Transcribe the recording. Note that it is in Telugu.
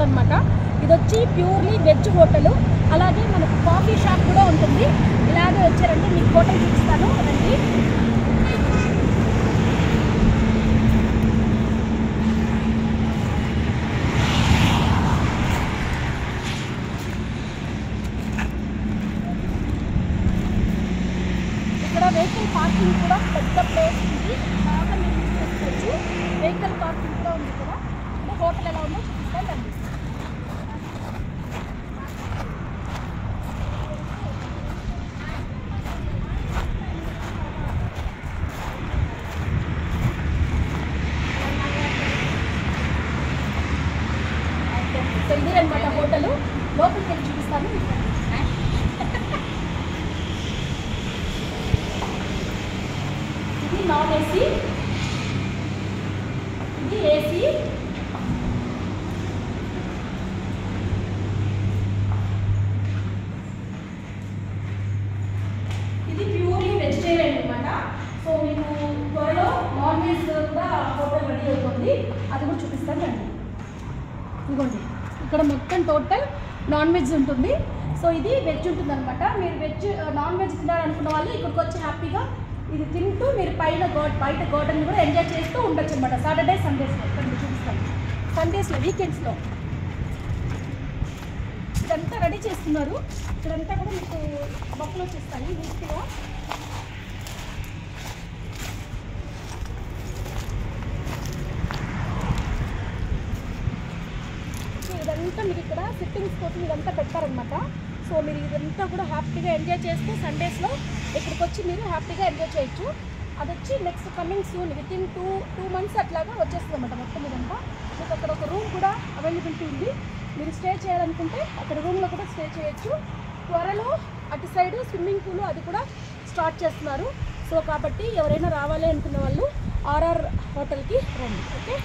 రోడ్ అనమాట. ఇది వచ్చి ప్యూర్లీ వెజ్ హోటల్. అలాగే మనకు కాఫీ షాప్ కూడా ఉంటుంది. ఇలాగే వచ్చారంటే మీకు హోటల్ చూపిస్తాను రండి. ఇక్కడ వెహికల్ పార్కింగ్ కూడా పెద్ద ప్లేస్ ఉంది. బాగా మీరు చూసుకోవచ్చు. వెహికల్ పార్కింగ్ కూడా ఉంది ఇక్కడ. అంటే హోటల్ ఎలా ఉందో చూపిస్తాను రండి. సో ఇదే అనమాట హోటల్. లోపలికి వెళ్ళి చూపిస్తాను. ఇది నాన్ ఏసీ, ఇది ఏసీ. ఇది ప్యూర్లీ వెజిటేరియన్ అనమాట. సో మీకు త్వరలో నాన్ వెజ్ కూడా హోటల్ రెడీ అవుతుంది. అది కూడా చూపిస్తాను రండి. ఇదిగోండి ఇక్కడ మొత్తం టోటల్ నాన్ వెజ్ ఉంటుంది. సో ఇది వెజ్ ఉంటుంది అనమాట. మీరు వెజ్ నాన్ వెజ్ తినాలనుకున్న వాళ్ళు ఇక్కడికి వచ్చి హ్యాపీగా ఇది తింటూ మీరు బయట గార్డెన్ కూడా ఎంజాయ్ చేస్తూ ఉండొచ్చు అనమాట. సాటర్డే సండేస్లో ఇక్కడ చూపిస్తాను. సండేస్లో వీకెండ్స్లో ఇదంతా రెడీ చేస్తున్నారు. ఇక్కడంతా కూడా మీకు బొక్కలు వచ్చేస్తాయి నీట్గా. ఇదంతా మీరు ఇక్కడ సిట్టింగ్స్ కోసం ఇదంతా పెట్టారనమాట. సో మీరు ఇదంతా కూడా హ్యాపీగా ఎంజాయ్ చేస్తూ సండేస్లో ఇక్కడికి వచ్చి మీరు హ్యాపీగా ఎంజాయ్ చేయొచ్చు. అది వచ్చి next coming soon within two months అట్లాగా వచ్చేస్తుంది అనమాట. మొత్తం ఇదంతా మీకు అక్కడ ఒక రూమ్ కూడా అవైలబిలిటీ ఉంది. మీరు స్టే చేయాలనుకుంటే అక్కడ రూమ్లో కూడా స్టే చేయొచ్చు. త్వరలో అటు సైడు స్విమ్మింగ్ పూల్ అది కూడా స్టార్ట్ చేస్తున్నారు. సో కాబట్టి ఎవరైనా రావాలి అనుకున్న వాళ్ళు ఆర్ఆర్ హోటల్కి రండి. ఓకే.